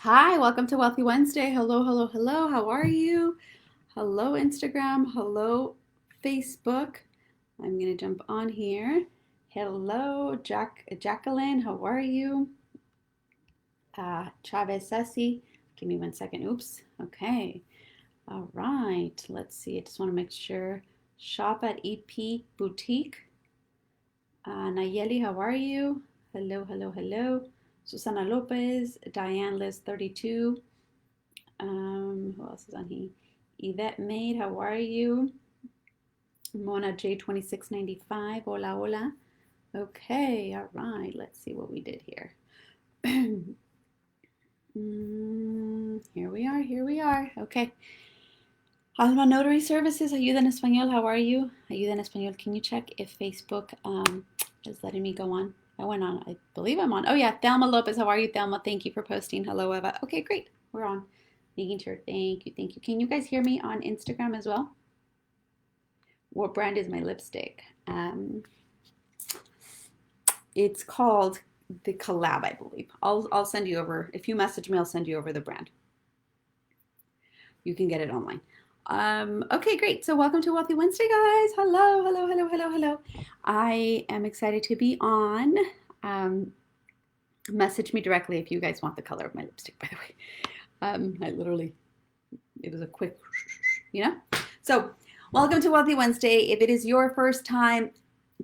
Hi, welcome to Wealthy Wednesday. Hello, hello, hello. How are you? Hello, Instagram. Hello, Facebook. I'm going to jump on here. Hello, Jacqueline. How are you? Chavez Ceci. Give me 1 second. Oops. Okay. All right. Let's see. I just want to make sure. Shop at EP Boutique. Nayeli, how are you? Hello, hello, hello. Susana Lopez. Diane Liz 32. Who else is on here? Yvette Maid, how are you? Mona J2695, hola, hola. Okay, all right, let's see what we did here. Here we are. Okay. Alma Notary Services, Ayuda en Español, how are you? Ayuda en Español, can you check if Facebook is letting me go on? I went on, I believe I'm on. Oh yeah, Thelma Lopez, how are you, Thelma? Thank you for posting. Hello, Eva. Okay, great, we're on. Making sure, thank you, thank you. Can you guys hear me on Instagram as well? What brand is my lipstick? It's called the Collab, I believe. I'll send you over. If you message me, I'll send you over the brand. You can get it online. Okay, great. So welcome to Wealthy Wednesday, guys. Hello, hello, hello, hello, hello. I am excited to be on. Message me directly if you guys want the color of my lipstick, by the way. It was a quick, you know? So welcome to Wealthy Wednesday. If it is your first time,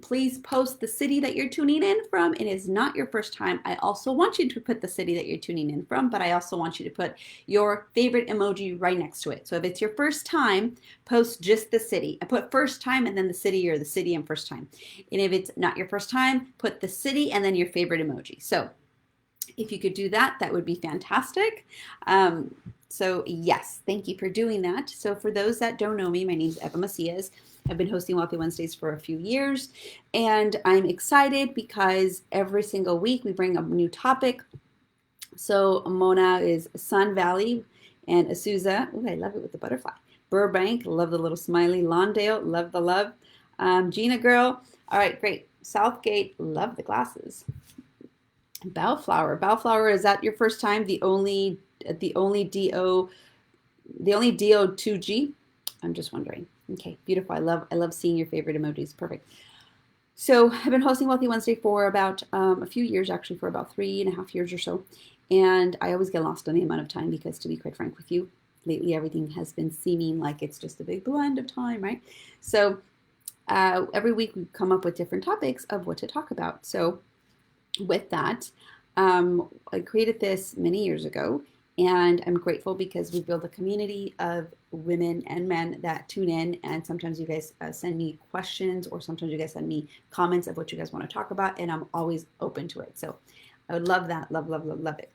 please post the city that you're tuning in from. It is not your first time. I also want you to put the city that you're tuning in from, but I also want you to put your favorite emoji right next to it. So if it's your first time, post just the city. I put first time and then the city, or the city and first time. And if it's not your first time, put the city and then your favorite emoji. So if you could do that, that would be fantastic. So yes, thank you for doing that. So for those that don't know me, my name is Eva Macias. I've been hosting Wealthy Wednesdays for a few years, and I'm excited because every single week we bring a new topic. So Mona is Sun Valley, and Azusa, oh, I love it with the butterfly. Burbank, love the little smiley. Lawndale, love the love. Gina Girl, all right, great. Southgate, love the glasses. Bellflower, is that your first time? The only DO2G? I'm just wondering. Okay, beautiful. I love seeing your favorite emojis. Perfect. So I've been hosting Wealthy Wednesday for about a few years, actually for about 3.5 years or so. And I always get lost on the amount of time because, to be quite frank with you, lately everything has been seeming like it's just a big blend of time, right? So every week we come up with different topics of what to talk about. So with that, I created this many years ago, and I'm grateful because we built a community of women and men that tune in. And sometimes you guys send me questions, or sometimes you guys send me comments of what you guys want to talk about, and I'm always open to it. So I would love that. Love, love, love, love it.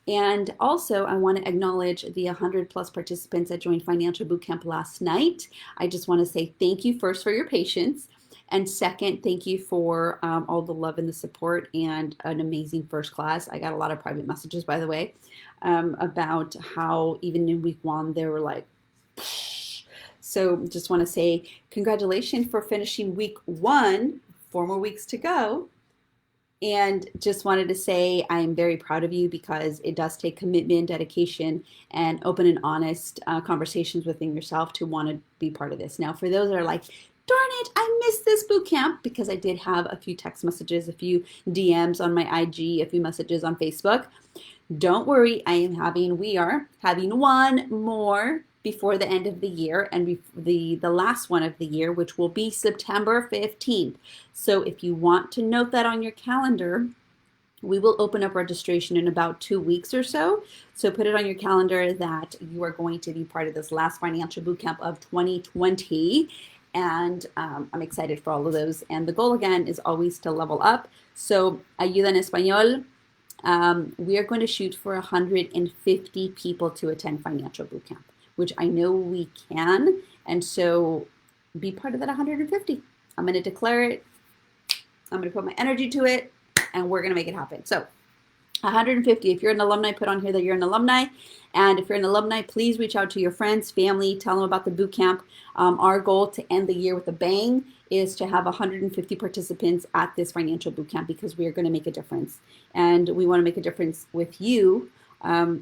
And also, I want to acknowledge the 100 plus participants that joined Financial Bootcamp last night. I just want to say thank you first for your patience. And second, thank you for all the love and the support and an amazing first class. I got a lot of private messages, by the way, about how even in week one, they were like, psh. So just want to say congratulations for finishing week one, 4 more weeks to go. And just wanted to say I'm very proud of you because it does take commitment, dedication, and open and honest conversations within yourself to want to be part of this. Now, for those that are like, darn it, I missed this boot camp, because I did have a few text messages, a few DMs on my IG, a few messages on Facebook. Don't worry, we are having one more before the end of the year, and the last one of the year, which will be September 15th. So if you want to note that on your calendar, we will open up registration in about 2 weeks or so. So put it on your calendar that you are going to be part of this last financial bootcamp of 2020. And I'm excited for all of those. And the goal, again, is always to level up. So Ayuda en Español, we are going to shoot for 150 people to attend Financial Bootcamp, which I know we can. And so be part of that 150. I'm going to declare it. I'm going to put my energy to it, and we're going to make it happen. So 150. If you're an alumni, put on here that you're an alumni. And if you're an alumni, please reach out to your friends, family, tell them about the boot camp. Our goal to end the year with a bang is to have 150 participants at this financial boot camp, because we are going to make a difference. And we want to make a difference with you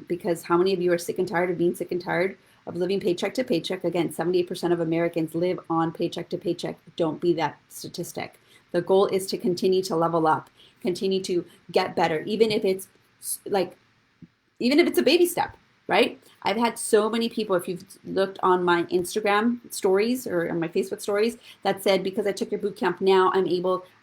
because how many of you are sick and tired of being sick and tired of living paycheck to paycheck? Again, 78% of Americans live on paycheck to paycheck. Don't be that statistic. The goal is to continue to level up, continue to get better, even if it's a baby step, right? I've had so many people, if you've looked on my Instagram stories or on my Facebook stories, that said, because I took your boot camp, now I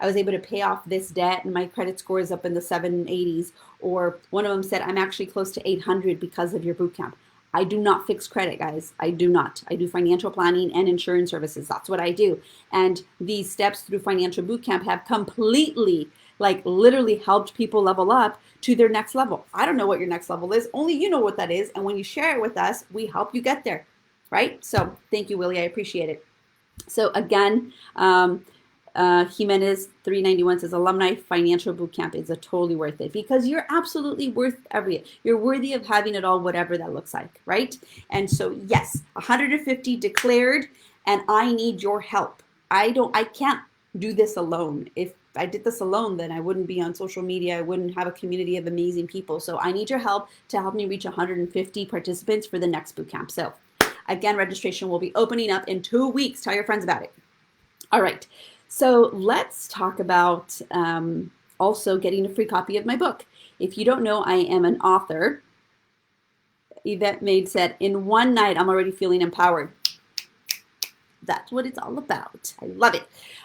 was able to pay off this debt and my credit score is up in the 780s. Or one of them said, I'm actually close to 800 because of your boot camp. I do not fix credit, guys. I do not. I do financial planning and insurance services. That's what I do. And these steps through financial boot camp have completely, literally helped people level up to their next level. I don't know what your next level is. Only you know what that is. And when you share it with us, we help you get there, right? So thank you, Willie. I appreciate it. So again, Jimenez 391 says alumni financial bootcamp is totally worth it because you're absolutely you're worthy of having it all, whatever that looks like, right? And so yes, 150 declared, and I need your help. I can't do this alone. If I did this alone, then I wouldn't be on social media. I wouldn't have a community of amazing people. So I need your help to help me reach 150 participants for the next bootcamp. So again, registration will be opening up in 2 weeks. Tell your friends about it. All right. So let's talk about also getting a free copy of my book. If you don't know, I am an author. Yvette Maid said, in one night, I'm already feeling empowered. That's what it's all about. I love it.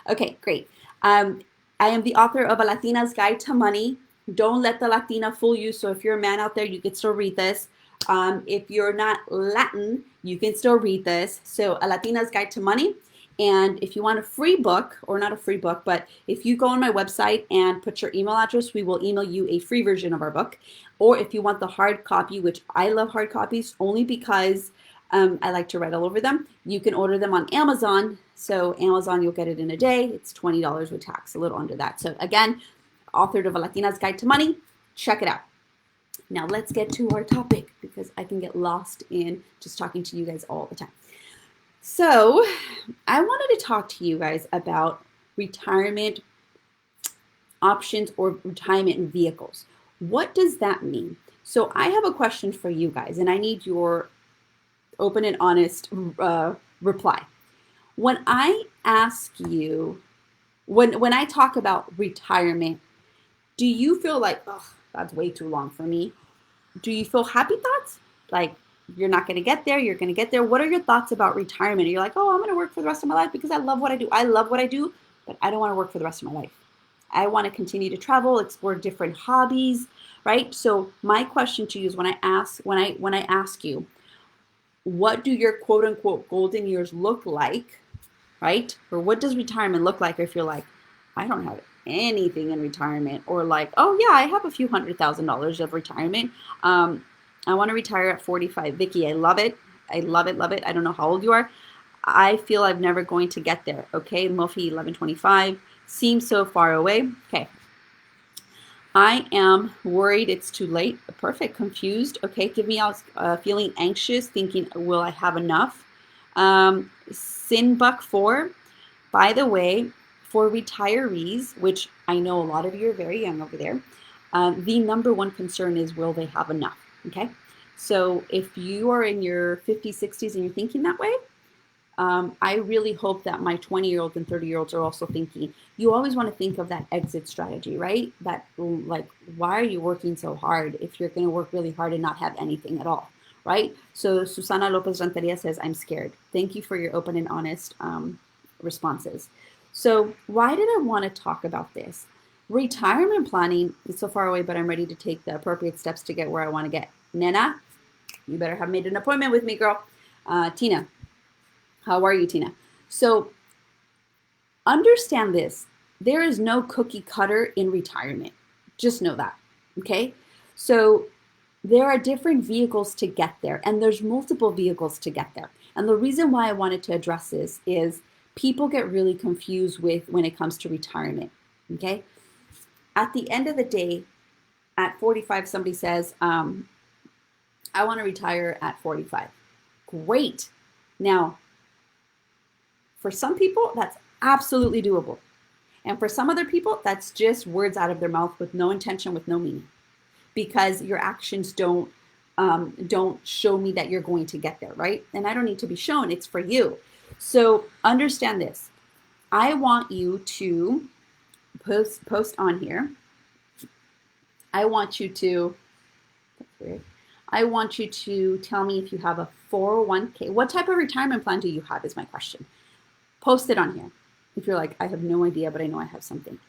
Okay, great. I am the author of A Latina's Guide to Money. Don't let the Latina fool you. So if you're a man out there, you can still read this. If you're not Latin, you can still read this. So A Latina's Guide to Money. And if you want a free book, or not a free book, but if you go on my website and put your email address, we will email you a free version of our book. Or if you want the hard copy, which I love hard copies only because I like to write all over them, you can order them on Amazon. So Amazon, you'll get it in a day. It's $20 with tax, a little under that. So again, authored of A Latina's Guide to Money. Check it out. Now let's get to our topic because I can get lost in just talking to you guys all the time. So I wanted to talk to you guys about retirement options or retirement vehicles. What does that mean? So I have a question for you guys, and I need your open and honest reply. When I ask you, when I talk about retirement, do you feel like, oh, that's way too long for me? Do you feel happy thoughts? Like, you're not going to get there, you're going to get there. What are your thoughts about retirement? You're like, oh, I'm going to work for the rest of my life because I love what I do. I love what I do, but I don't want to work for the rest of my life. I want to continue to travel, explore different hobbies, right? So my question to you is when I ask you, what do your quote unquote golden years look like, right? Or what does retirement look like if you're like, I don't have anything in retirement, or like, oh yeah, I have a few $100,000 of retirement. I want to retire at 45. Vicky, I love it. I love it, love it. I don't know how old you are. I feel I'm never going to get there. Okay, Muffy 1125 seems so far away. Okay. I am worried it's too late. Perfect. Confused. Okay, give me out feeling anxious, thinking, will I have enough? Sinbuck 4, by the way, for retirees, which I know a lot of you are very young over there, the number one concern is, will they have enough? Okay, so if you are in your 50s, 60s, and you're thinking that way, I really hope that my 20-year-olds and 30-year-olds are also thinking. You always want to think of that exit strategy, right? That, like, why are you working so hard if you're going to work really hard and not have anything at all, right? So Susana Lopez Ranteria says, I'm scared. Thank you for your open and honest responses. So why did I want to talk about this? Retirement planning is so far away, but I'm ready to take the appropriate steps to get where I want to get. Nena, you better have made an appointment with me, girl. Tina, how are you, Tina? So understand this. There is no cookie cutter in retirement. Just know that, okay? So there are different vehicles to get there, and there's multiple vehicles to get there. And the reason why I wanted to address this is people get really confused with when it comes to retirement, okay? At the end of the day, at 45, somebody says, I want to retire at 45. Great. Now, for some people, that's absolutely doable. And for some other people, that's just words out of their mouth with no intention, with no meaning. Because your actions don't don't show me that you're going to get there, right? And I don't need to be shown, it's for you. So understand this. I want you to post on here. I want you to, that's weird. I want you to tell me if you have a 401k. What type of retirement plan do you have is my question. Post it on here. If you're like, I have no idea, but I know I have something.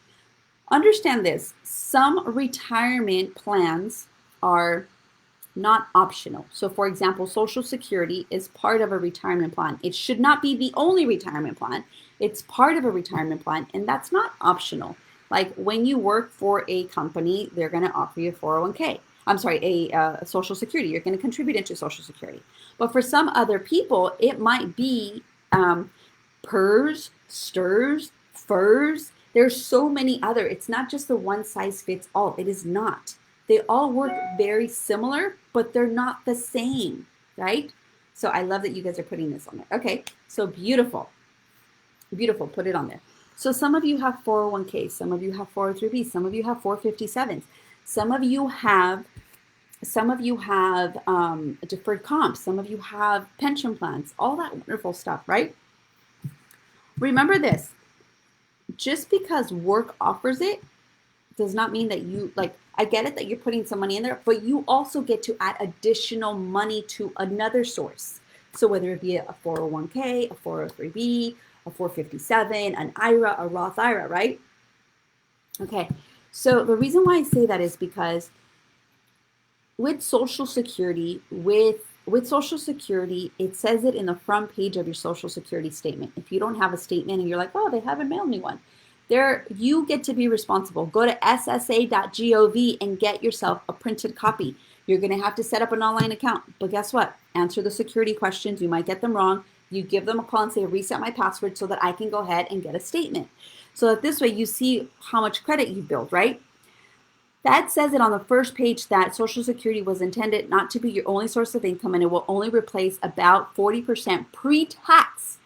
Understand this. Some retirement plans are not optional. So for example, Social Security is part of a retirement plan. It should not be the only retirement plan. It's part of a retirement plan, and that's not optional. Like when you work for a company, they're going to offer you a 401k. I'm sorry, a Social Security. You're going to contribute into Social Security. But for some other people, it might be PERS, STIRS, FERS. There's so many other. It's not just the one size fits all. It is not. They all work very similar, but they're not the same, right? So I love that you guys are putting this on there. Okay, so beautiful. Beautiful, put it on there. So some of you have 401ks, some of you have 403bs, some of you have 457s, some of you have deferred comps, some of you have pension plans, all that wonderful stuff, right? Remember this, just because work offers it does not mean that you, like, I get it that you're putting some money in there, but you also get to add additional money to another source. So whether it be a 401k, a 403b, a 457, an IRA, a Roth IRA, right? Okay, so the reason why I say that is because with Social Security, with Social Security, it says it in the front page of your Social Security statement. If you don't have a statement and you're like, oh, they haven't mailed me one, there you get to be responsible. Go to ssa.gov and get yourself a printed copy. You're going to have to set up an online account, but guess what? Answer the security questions. You might get them wrong. You give them a call and say, reset my password so that I can go ahead and get a statement. So that this way you see how much credit you build, right? That says it on the first page that Social Security was intended not to be your only source of income, and it will only replace about 40% pre-tax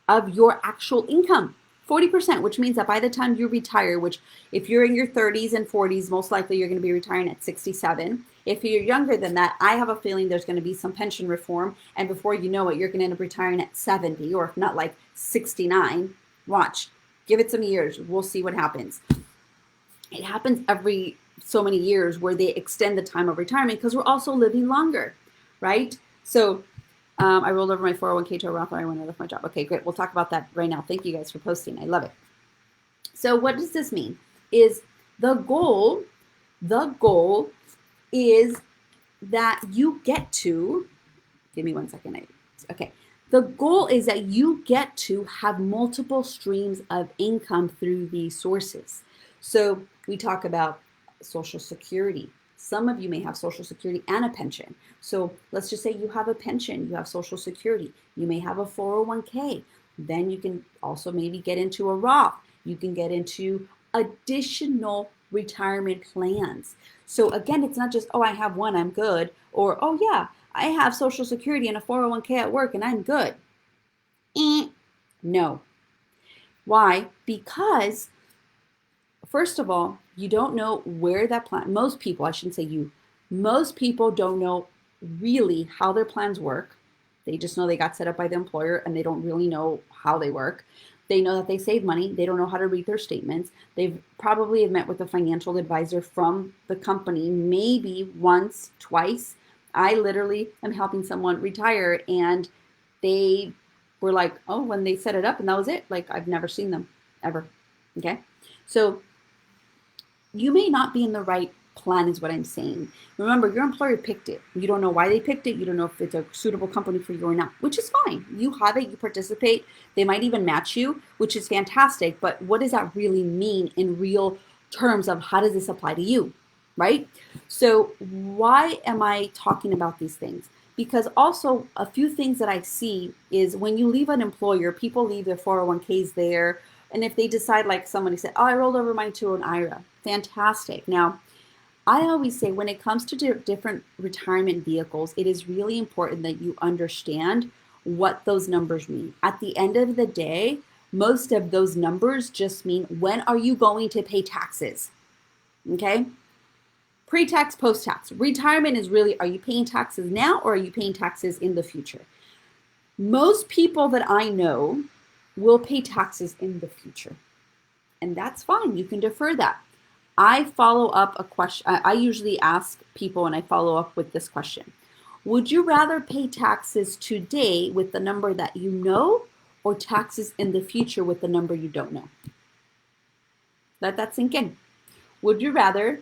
of your actual income. 40%, which means that by the time you retire, which if you're in your 30s and 40s, most likely you're going to be retiring at 67. If you're younger than that, I have a feeling there's going to be some pension reform, and before you know it, you're going to end up retiring at 70, or if not like 69. Watch, give it some years. We'll see what happens. It happens every so many years where they extend the time of retirement because we're also living longer, right? So I rolled over my 401k to a Roth IRA when I left my job. Okay, great. We'll talk about that right now. Thank you guys for posting. I love it. So what does this mean? Is the goal is that you get to, give me 1 second. Okay. The goal is that you get to have multiple streams of income through these sources. So we talk about Social Security. Some of you may have Social Security and a pension. So let's just say you have a pension, you have Social Security, you may have a 401k. Then you can also maybe get into a Roth. You can get into additional retirement plans. So again, it's not just, oh, I have one, I'm good. Or, oh yeah, I have Social Security and a 401k at work and I'm good. No. Why? Because first of all, you don't know where that plan, most people, I shouldn't say you, most people don't know really how their plans work. They just know they got set up by the employer and they don't really know how they work. They know that they save money. They don't know how to read their statements. They've probably have met with a financial advisor from the company, maybe once, twice. I literally am helping someone retire and they were like, oh, when they set it up and that was it. Like I've never seen them ever. Okay. So you may not be in the right plan is what I'm saying. Remember, your employer picked it. You don't know why they picked it. You don't know if it's a suitable company for you or not, which is fine. You have it, you participate. They might even match you, which is fantastic. But what does that really mean in real terms of how does this apply to you, right? So why am I talking about these things? Because also a few things that I see is when you leave an employer, people leave their 401ks there. And if they decide, like somebody said, oh, I rolled over mine to an IRA, fantastic. Now, I always say when it comes to different retirement vehicles, it is really important that you understand what those numbers mean. At the end of the day, most of those numbers just mean when are you going to pay taxes, okay? Pre-tax, post-tax. Retirement is really, are you paying taxes now or are you paying taxes in the future? Most people that I know will pay taxes in the future. And that's fine. You can defer that. I follow up a question. I usually ask people and I follow up with this question. Would you rather pay taxes today with the number that you know or taxes in the future with the number you don't know? Let that sink in. Would you rather,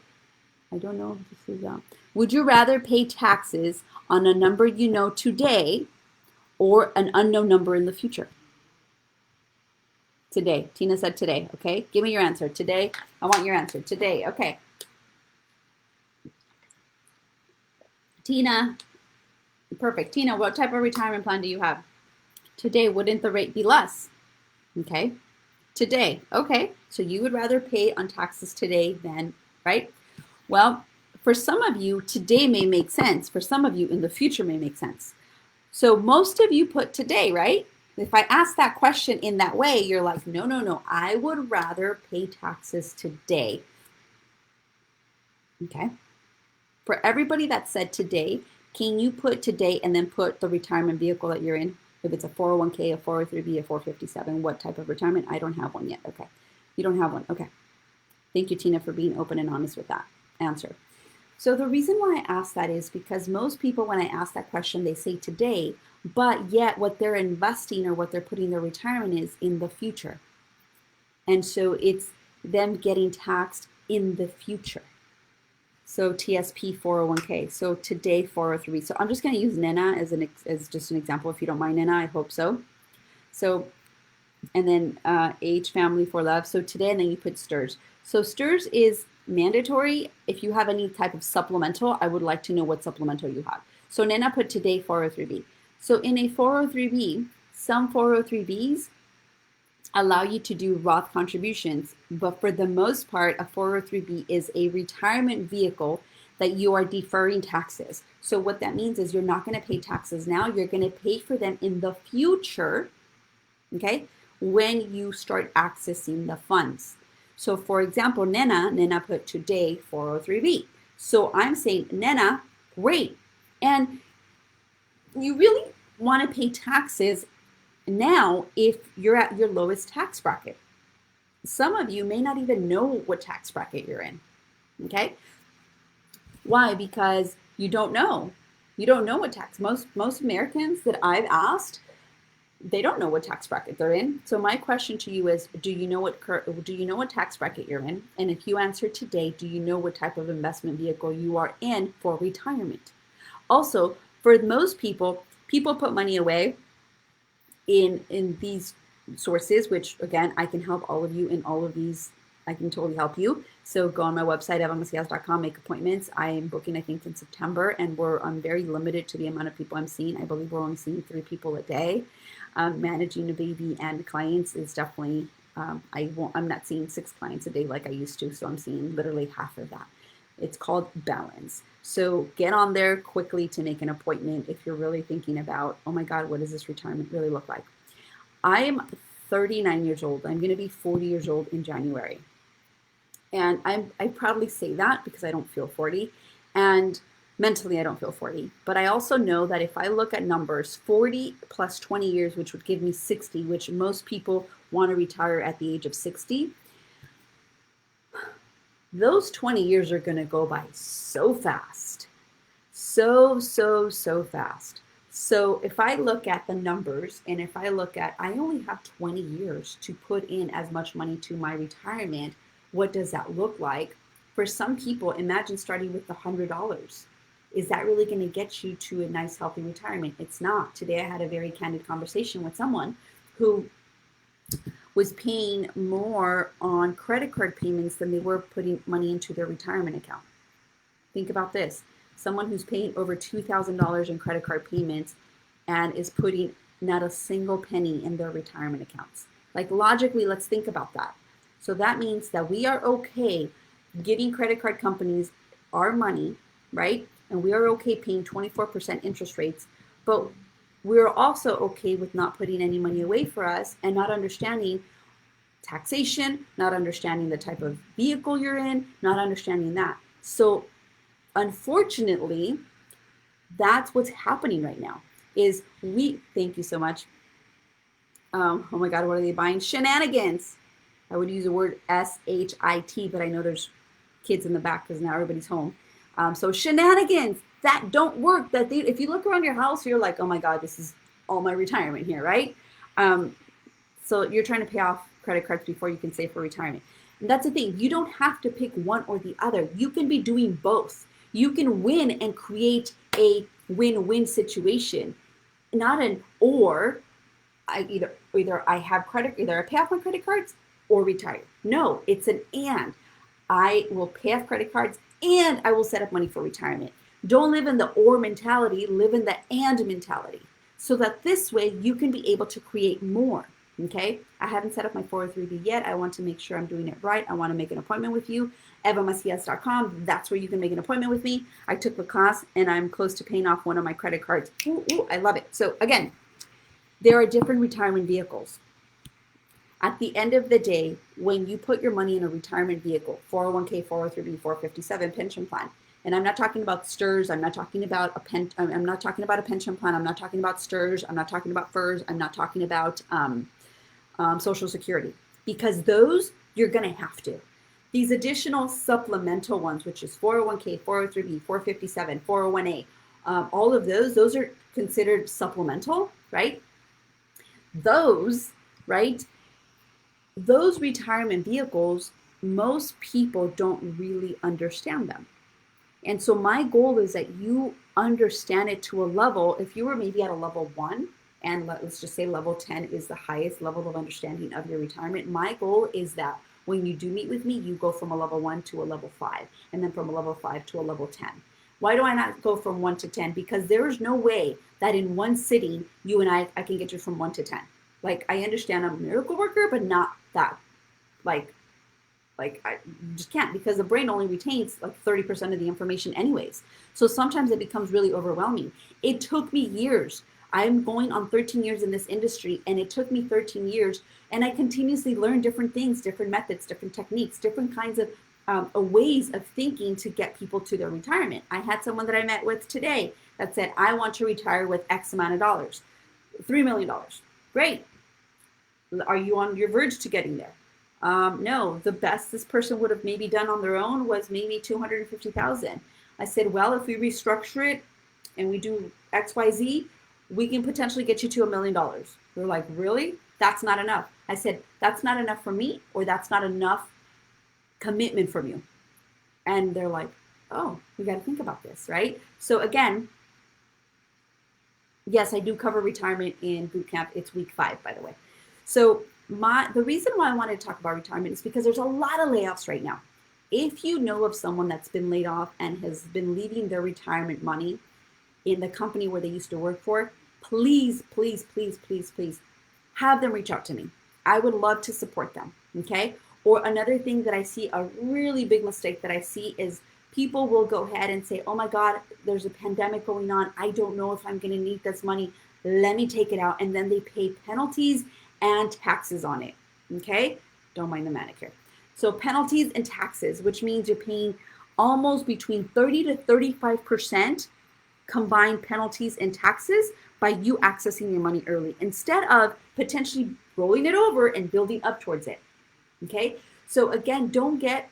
I don't know if this is, would you rather pay taxes on a number you know today or an unknown number in the future? Today. Tina said today. Okay. Give me your answer. Today. I want your answer. Today. Okay. Tina. Perfect. Tina, what type of retirement plan do you have? Today, wouldn't the rate be less? Okay. Today. Okay. So you would rather pay on taxes today than, right? Well, for some of you, today may make sense. For some of you, in the future may make sense. So most of you put today, right? If I ask that question in that way, you're like, no, no, no, I would rather pay taxes today. Okay. For everybody that said today, can you put today and then put the retirement vehicle that you're in? If it's a 401k, a 403b, a 457, what type of retirement? I don't have one yet. Okay. You don't have one. Okay. Thank you, Tina, for being open and honest with that answer. So the reason why I ask that is because most people, when I ask that question, they say today, but yet what they're investing or what they're putting their retirement is in the future. And so it's them getting taxed in the future. So TSP 401k. So today 403. So I'm just going to use Nina as just an example, if you don't mind, Nina. I hope so. So, and then age, family, for love. So today, and then you put STRS. So STRS is mandatory. If you have any type of supplemental, I would like to know what supplemental you have. So Nina put today 403b. So in a 403b, some 403bs allow you to do Roth contributions, but for the most part, a 403b is a retirement vehicle that you are deferring taxes. So what that means is you're not going to pay taxes now, you're going to pay for them in the future, okay, when you start accessing the funds. So for example, Nina put today 403b. So I'm saying, Nina, great. And you really want to pay taxes now if you're at your lowest tax bracket. Some of you may not even know what tax bracket you're in, okay? Why? Because you don't know. You don't know what tax. Most Americans that I've asked, they don't know what tax bracket they're in. So my question to you is, do you know what tax bracket you're in? And if you answer today, do you know what type of investment vehicle you are in for retirement? Also, for most people put money away in these sources, which again, I can help all of you in all of these. I can totally help you. So go on my website, evamacias.com, make appointments. I am booking, I think, in September, and I'm very limited to the amount of people I'm seeing. I believe we're only seeing 3 people a day. Managing a baby and clients is definitely, I'm not seeing 6 clients a day like I used to, so I'm seeing literally half of that. It's called balance. So get on there quickly to make an appointment if you're really thinking about, oh my God, what does this retirement really look like? I am 39 years old. I'm going to be 40 years old in January. And I proudly say that because I don't feel 40. And mentally, I don't feel 40. But I also know that if I look at numbers, 40 plus 20 years, which would give me 60, which most people want to retire at the age of 60, those 20 years are going to go by so fast. So fast. So if I look at the numbers and if I look at, I only have 20 years to put in as much money to my retirement, what does that look like? For some people, imagine starting with the $100. Is that really going to get you to a nice, healthy retirement? It's not. Today, I had a very candid conversation with someone who was paying more on credit card payments than they were putting money into their retirement account. Think about this. Someone who's paying over $2,000 in credit card payments and is putting not a single penny in their retirement accounts. Like logically, let's think about that. So that means that we are okay giving credit card companies our money, right? And we are okay paying 24% interest rates, but we're also okay with not putting any money away for us and not understanding taxation, not understanding the type of vehicle you're in, not understanding that. So Unfortunately, that's what's happening right now is thank you so much. Oh my God, what are they buying? Shenanigans. I would use the word SHIT, but I know there's kids in the back because now everybody's home. So shenanigans that don't work. If you look around your house, you're like, oh my God, this is all my retirement here, right? Um, so you're trying to pay off credit cards before you can save for retirement. And that's the thing. You don't have to pick one or the other. You can be doing both. You can win and create a win-win situation, not an or. Either I have credit, either I pay off my credit cards or retire. No, it's an and. I will pay off credit cards and I will set up money for retirement. Don't live in the or mentality, live in the and mentality. So that this way you can be able to create more. Okay, I haven't set up my 403b yet. I want to make sure I'm doing it right. I want to make an appointment with you. EvaMacias.com. That's where you can make an appointment with me. I took the class and I'm close to paying off one of my credit cards. Ooh, I love it. So again, there are different retirement vehicles. At the end of the day, when you put your money in a retirement vehicle, 401k, 403b, 457 pension plan, and I'm not talking about STRS, I'm not talking about I'm not talking about a pension plan, I'm not talking about STRS, I'm not talking about FERS, I'm not talking about Social Security, because those you're going to have to. These additional supplemental ones, which is 401k, 403b, 457, 401a, all of those are considered supplemental, right? Those, right? Those retirement vehicles, most people don't really understand them. And so my goal is that you understand it to a level. If you were maybe at a level 1, and let's just say level 10 is the highest level of understanding of your retirement, my goal is that when you do meet with me, you go from a level 1 to a level 5, and then from a level 5 to a level 10. Why do I not go from 1 to 10? Because there is no way that in one sitting, you and I can get you from 1 to 10. Like, I understand I'm a miracle worker, but not that. Like I just can't, because the brain only retains like 30% of the information anyways. So sometimes it becomes really overwhelming. It took me years. I'm going on 13 years in this industry, and it took me 13 years, and I continuously learn different things, different methods, different techniques, different kinds of ways of thinking to get people to their retirement. I had someone that I met with today that said, I want to retire with X amount of dollars, $3 million. Great. Are you on your verge to getting there? No, the best this person would have maybe done on their own was maybe 250,000. I said, well, if we restructure it and we do XYZ, we can potentially get you to $1 million. They're like, really? That's not enough. I said, that's not enough for me, or that's not enough commitment from you. And they're like, oh, we got to think about this, right? So again, yes, I do cover retirement in boot camp. It's week 5, by the way. So the reason why I wanted to talk about retirement is because there's a lot of layoffs right now. If you know of someone that's been laid off and has been leaving their retirement money in the company where they used to work for, please, please, please, please, please have them reach out to me. I would love to support them, okay? Or another thing that I see, a really big mistake that I see, is people will go ahead and say, oh my God, there's a pandemic going on. I don't know if I'm going to need this money. Let me take it out. And then they pay penalties and taxes on it, okay? Don't mind the manicure. So penalties and taxes, which means you're paying almost between 30 to 35% combined penalties and taxes by you accessing your money early, instead of potentially rolling it over and building up towards it, okay? So again, don't get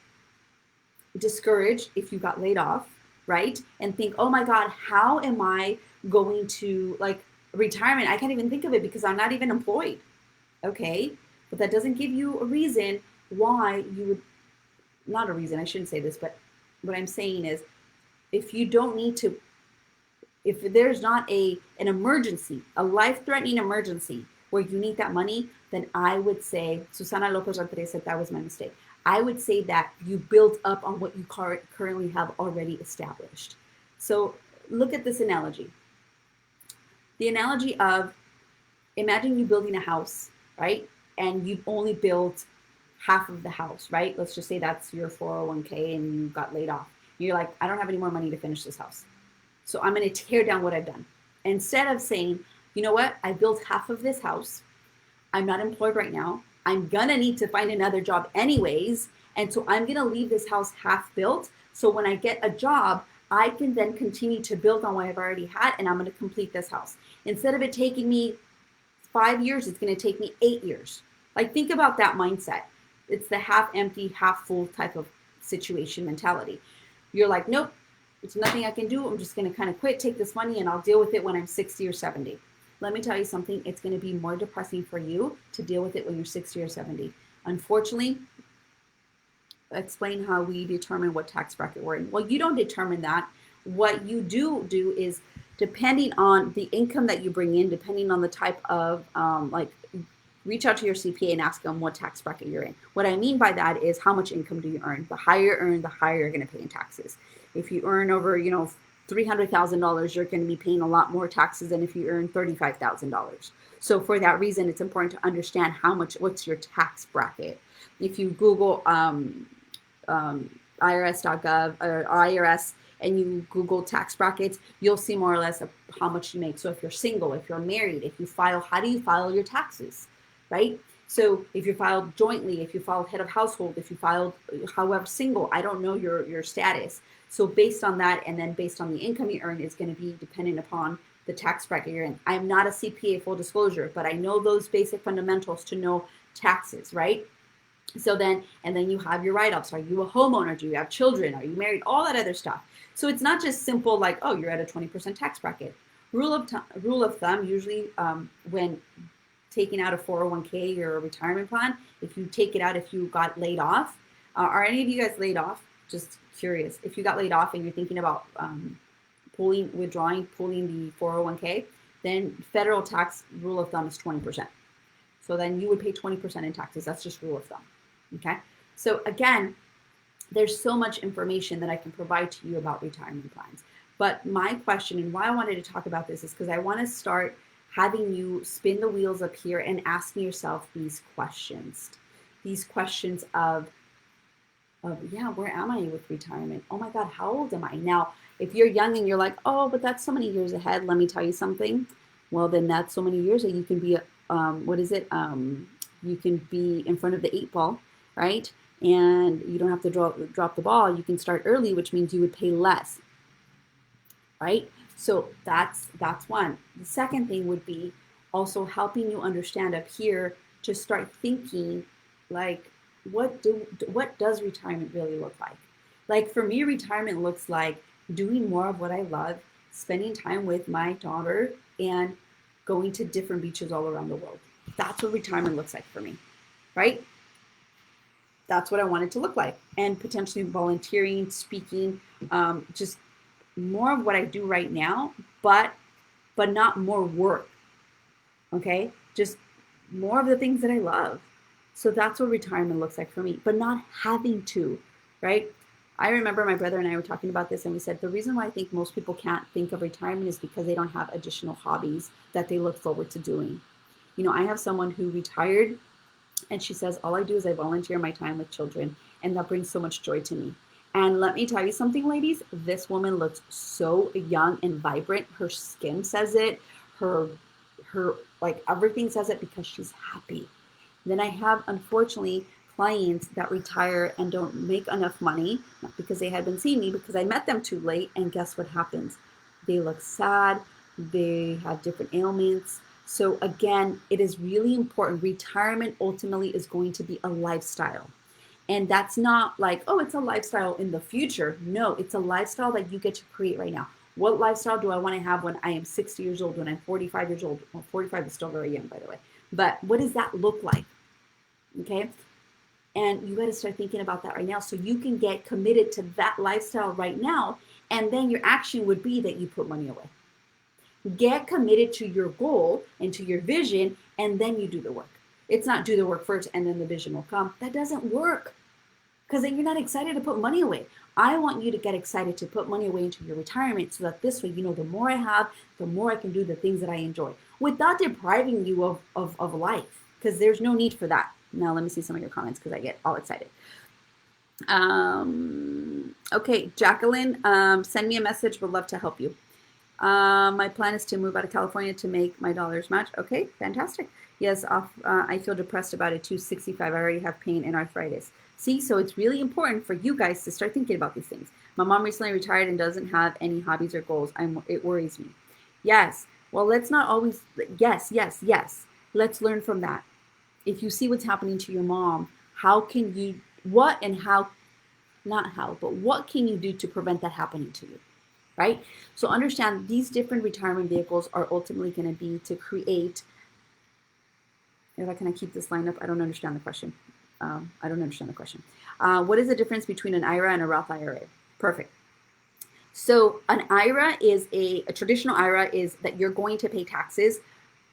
discouraged if you got laid off, right? And think, oh my God, how am I going to, like, retirement? I can't even think of it because I'm not even employed. Okay, but that doesn't give you a reason why you would, not a reason, I shouldn't say this, but what I'm saying is, if you don't need to, if there's not an emergency, a life-threatening emergency where you need that money, then I would say, Susana Lopez Rodriguez said that was my mistake. I would say that you build up on what you currently have already established. So look at this analogy. The analogy of, imagine you building a house, right? And you've only built half of the house, right? Let's just say that's your 401k and you got laid off. You're like, I don't have any more money to finish this house. So I'm going to tear down what I've done. Instead of saying, you know what? I built half of this house. I'm not employed right now. I'm going to need to find another job anyways. And so I'm going to leave this house half built. So when I get a job, I can then continue to build on what I've already had, and I'm going to complete this house. Instead of it taking me 5 years, it's going to take me 8 years. Like, think about that mindset. It's the half empty, half full type of situation mentality. You're like, nope, there's nothing I can do. I'm just going to kind of quit, take this money, and I'll deal with it when I'm 60 or 70. Let me tell you something. It's going to be more depressing for you to deal with it when you're 60 or 70. Unfortunately, explain how we determine what tax bracket we're in. Well, you don't determine that. What you do is, depending on the income that you bring in, depending on the type of reach out to your CPA and ask them what tax bracket you're in. What I mean by that is, how much income do you earn? The higher you earn, the higher you're going to pay in taxes. If you earn over, $300,000, you're going to be paying a lot more taxes than if you earn $35,000. So for that reason, it's important to understand what's your tax bracket. If you Google IRS.gov or IRS and you Google tax brackets, you'll see more or less how much you make. So if you're single, if you're married, if you file, how do you file your taxes, right? So if you filed jointly, if you filed head of household, if you filed, however, single, I don't know your status. So based on that, and then based on the income you earn, is going to be dependent upon the tax bracket you're in. I am not a CPA, full disclosure, but I know those basic fundamentals to know taxes, right? So then, and then you have your write-offs. Are you a homeowner? Do you have children? Are you married? All that other stuff. So it's not just simple like, oh, you're at a 20% tax bracket. Rule of thumb, usually when taking out a 401k or a retirement plan, if you take it out, if you got laid off, are any of you guys laid off? Just curious. If you got laid off and you're thinking about pulling the 401k, then federal tax rule of thumb is 20%. So then you would pay 20% in taxes. That's just rule of thumb. Okay. So again, there's so much information that I can provide to you about retirement plans. But my question, and why I wanted to talk about this, is because I want to start having you spin the wheels up here and asking yourself these questions. These questions of yeah, where am I with retirement? Oh my God, how old am I? Now, if you're young and you're like, oh, but that's so many years ahead, let me tell you something. Well, then that's so many years that you can be, you can be in front of the 8 ball, right? And you don't have to drop the ball. You can start early, which means you would pay less, right? So that's one. The second thing would be also helping you understand up here to start thinking like, what does retirement really look like? Like for me, retirement looks like doing more of what I love, spending time with my daughter, and going to different beaches all around the world. That's what retirement looks like for me, right? That's what I want it to look like. And potentially volunteering, speaking, just more of what I do right now, but not more work, okay? Just more of the things that I love. So that's what retirement looks like for me, but not having to, right? I remember my brother and I were talking about this, and we said the reason why I think most people can't think of retirement is because they don't have additional hobbies that they look forward to doing. I have someone who retired, and she says, all I do is I volunteer my time with children, and that brings so much joy to me. And let me tell you something, ladies, this woman looks so young and vibrant. Her skin says it, her like everything says it, because she's happy. Then I have, unfortunately, clients that retire and don't make enough money, not because they had been seeing me, because I met them too late, and guess what happens? They look sad, they have different ailments. So again, it is really important. Retirement ultimately is going to be a lifestyle. And that's not like, oh, it's a lifestyle in the future. No, it's a lifestyle that you get to create right now. What lifestyle do I want to have when I am 60 years old, when I'm 45 years old? Well, 45 is still very young, by the way. But what does that look like? Okay. And you got to start thinking about that right now, so you can get committed to that lifestyle right now. And then your action would be that you put money away. Get committed to your goal and to your vision, and then you do the work. It's not do the work first and then the vision will come. That doesn't work, because then you're not excited to put money away. I want you to get excited to put money away into your retirement, so that this way, the more I have, the more I can do the things that I enjoy without depriving you of life, because there's no need for that. Now, let me see some of your comments, because I get all excited. Okay, Jacqueline, send me a message. Would love to help you. My plan is to move out of California to make my dollars match. Okay, fantastic. Yes, I feel depressed about it too. 65, I already have pain and arthritis. See, so it's really important for you guys to start thinking about these things. My mom recently retired and doesn't have any hobbies or goals. It worries me. Yes. Well, let's not always, yes, yes, yes. Let's learn from that. If you see what's happening to your mom, how can you, what and how, not how, but what can you do to prevent that happening to you? Right? So understand these different retirement vehicles are ultimately going to be to create. If I can keep this line up, I don't understand the question. I don't understand the question. What is the difference between an IRA and a Roth IRA? Perfect. So an IRA is a traditional IRA is that you're going to pay taxes.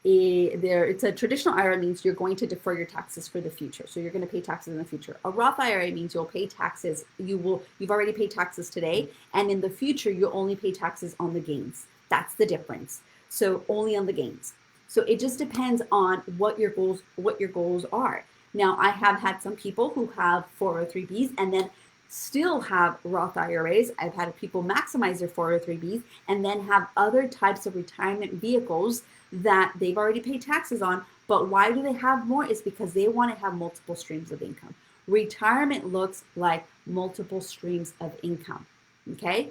It's a traditional IRA means you're going to defer your taxes for the future. So you're going to pay taxes in the future. A Roth IRA means you'll pay taxes. You've already paid taxes today, and in the future you'll only pay taxes on the gains. That's the difference. So only on the gains. So it just depends on what your goals are. Now, I have had some people who have 403bs and then still have Roth IRAs. I've had people maximize their 403bs and then have other types of retirement vehicles that they've already paid taxes on. But why do they have more? Is because they want to have multiple streams of income. Retirement looks like multiple streams of income. Okay?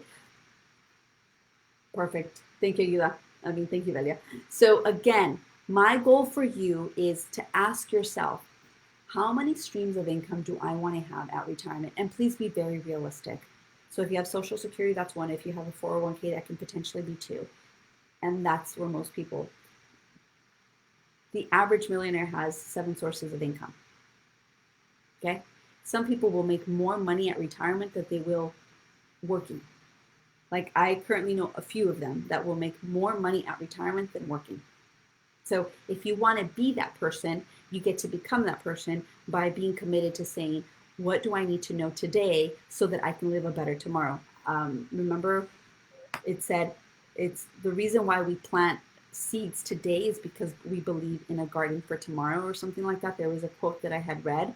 Perfect. Thank you, Yula. Thank you, Velia. So again, my goal for you is to ask yourself, how many streams of income do I want to have at retirement? And please be very realistic. So if you have Social Security, that's one. If you have a 401k, that can potentially be two. And that's where most people, the average millionaire has 7 sources of income. Okay? Some people will make more money at retirement than they will working. Like I currently know a few of them that will make more money at retirement than working. So if you want to be that person, you get to become that person by being committed to saying, what do I need to know today so that I can live a better tomorrow? Remember, it said it's the reason why we plant seeds today is because we believe in a garden for tomorrow or something like that. There was a quote that I had read.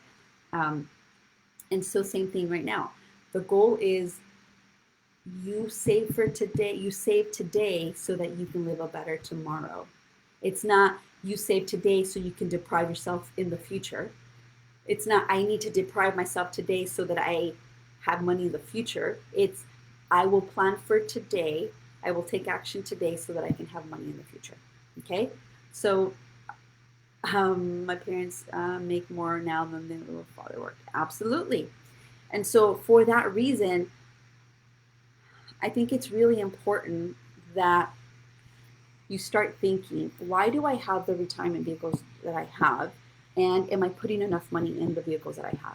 And so same thing right now. The goal is you save for today. You save today so that you can live a better tomorrow. It's not you save today so you can deprive yourself in the future. It's not I need to deprive myself today so that I have money in the future. It's I will plan for today. I will take action today so that I can have money in the future. Okay? So my parents make more now than their little father worked. Absolutely. And so for that reason, I think it's really important that you start thinking, why do I have the retirement vehicles that I have? And am I putting enough money in the vehicles that I have?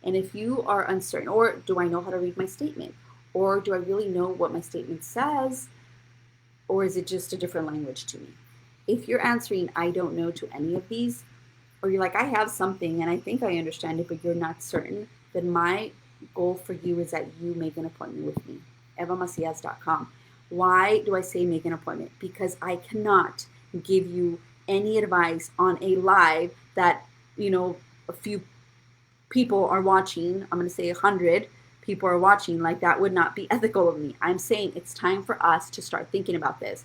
And if you are uncertain, or do I know how to read my statement? Or do I really know what my statement says? Or is it just a different language to me? If you're answering, I don't know to any of these, or you're like, I have something and I think I understand it, but you're not certain, then my goal for you is that you make an appointment with me, evamacias.com. Why do I say make an appointment? Because I cannot give you any advice on a live that, a few people are watching. I'm going to say 100 people are watching. Like that would not be ethical of me. I'm saying it's time for us to start thinking about this.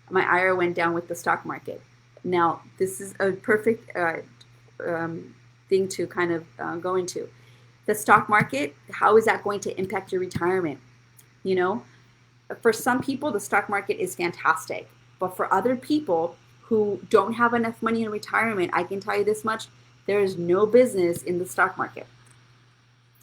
My IRA went down with the stock market. Now, this is a perfect thing to kind of go into. The stock market, how is that going to impact your retirement? For some people, the stock market is fantastic. But for other people who don't have enough money in retirement, I can tell you this much, there is no business in the stock market,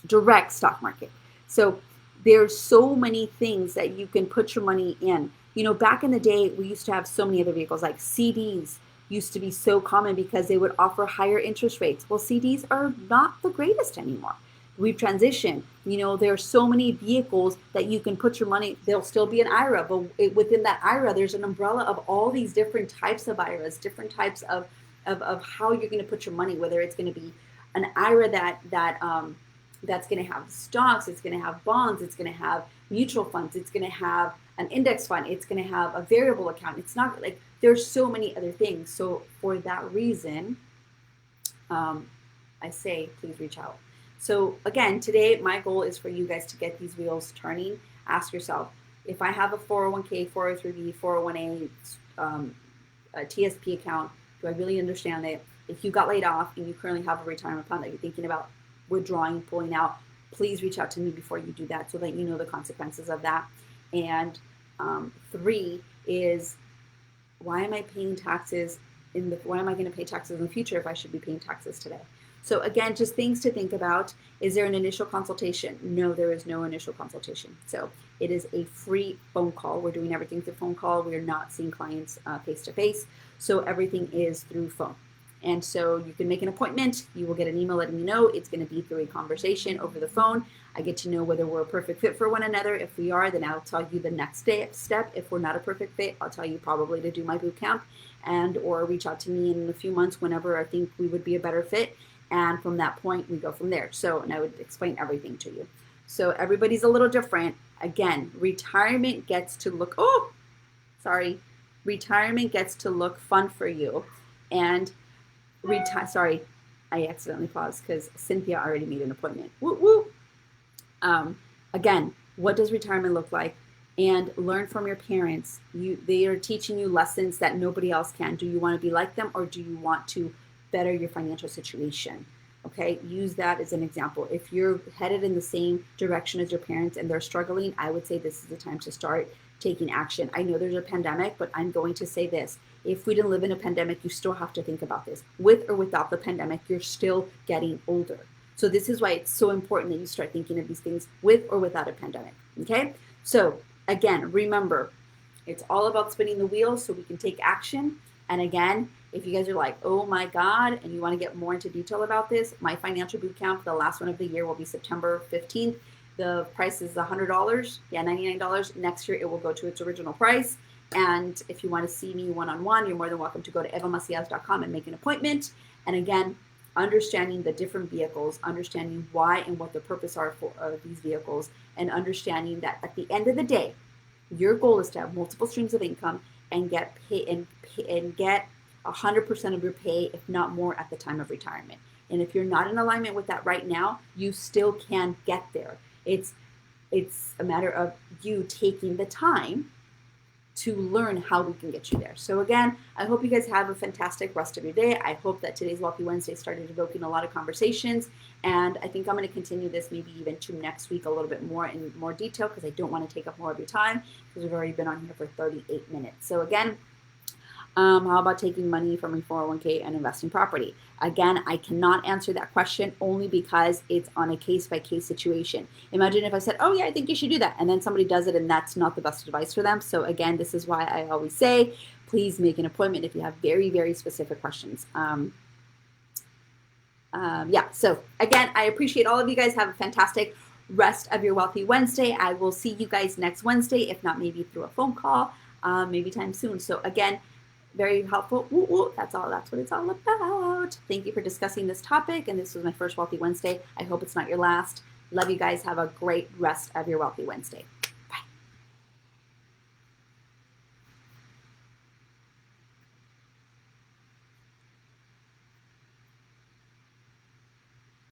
direct stock market. So there's so many things that you can put your money in. Back in the day, we used to have so many other vehicles, like CDs used to be so common because they would offer higher interest rates. Well, CDs are not the greatest anymore. We've transitioned. There are so many vehicles that you can put your money. There'll still be an IRA, but within that IRA, there's an umbrella of all these different types of IRAs, different types of how you're going to put your money. Whether it's going to be an IRA that's going to have stocks, it's going to have bonds, it's going to have mutual funds, it's going to have an index fund, it's going to have a variable account. It's not like there's so many other things. So for that reason, I say please reach out. So again, today my goal is for you guys to get these wheels turning. Ask yourself, if I have a 401k, 403b, 401a, a TSP account, do I really understand that? If you got laid off and you currently have a retirement plan that you're thinking about withdrawing, pulling out, please reach out to me before you do that so that you know the consequences of that. And 3 is, why am I paying taxes why am I going to pay taxes in the future if I should be paying taxes today? So again, just things to think about. Is there an initial consultation? No, there is no initial consultation. So it is a free phone call. We're doing everything through phone call. We are not seeing clients face to face. So everything is through phone. And so you can make an appointment. You will get an email letting you know. It's going to be through a conversation over the phone. I get to know whether we're a perfect fit for one another. If we are, then I'll tell you the next step. If we're not a perfect fit, I'll tell you probably to do my boot camp and or reach out to me in a few months whenever I think we would be a better fit. And from that point, we go from there. So, and I would explain everything to you. So everybody's a little different. Again, retirement gets to look, retirement gets to look fun for you. And I accidentally paused because Cynthia already made an appointment. Woo woo. Again, what does retirement look like? And learn from your parents. They are teaching you lessons that nobody else can. Do you want to be like them, or do you want to better your financial situation? Okay, use that as an example. If you're headed in the same direction as your parents and they're struggling, I would say this is the time to start taking action. I know there's a pandemic, but I'm going to say this. If we didn't live in a pandemic, you still have to think about this. With or without the pandemic, you're still getting older. So this is why it's so important that you start thinking of these things with or without a pandemic, okay? So again, remember, it's all about spinning the wheel so we can take action. And again, if you guys are like, oh my God, and you want to get more into detail about this, my financial boot camp, the last one of the year, will be September 15th. The price is $100, $99. Next year, it will go to its original price. And if you want to see me one-on-one, you're more than welcome to go to evamacias.com and make an appointment. And again, understanding the different vehicles, understanding why and what the purpose are for these vehicles, and understanding that at the end of the day, your goal is to have multiple streams of income and get get 100% of your pay, if not more, at the time of retirement. And if you're not in alignment with that right now, you still can get there. It's a matter of you taking the time to learn how we can get you there. So again, I hope you guys have a fantastic rest of your day. I hope that today's Wealthy Wednesday started evoking a lot of conversations. And I think I'm going to continue this maybe even to next week a little bit more in more detail, because I don't want to take up more of your time, because we've already been on here for 38 minutes. So again, how about taking money from your 401k and investing property? Again, I cannot answer that question only because it's on a case-by-case situation. Imagine if I said, oh yeah, I think you should do that, and then somebody does it and that's not the best advice for them. So again, this is why I always say, please make an appointment if you have very, very specific questions. So again, I appreciate all of you guys. Have a fantastic rest of your Wealthy Wednesday. I will see you guys next Wednesday, if not maybe through a phone call, maybe time soon. So again, very helpful. That's what it's all about. Thank you for discussing this topic. And this was my first Wealthy Wednesday. I hope it's not your last. Love you guys. Have a great rest of your Wealthy Wednesday.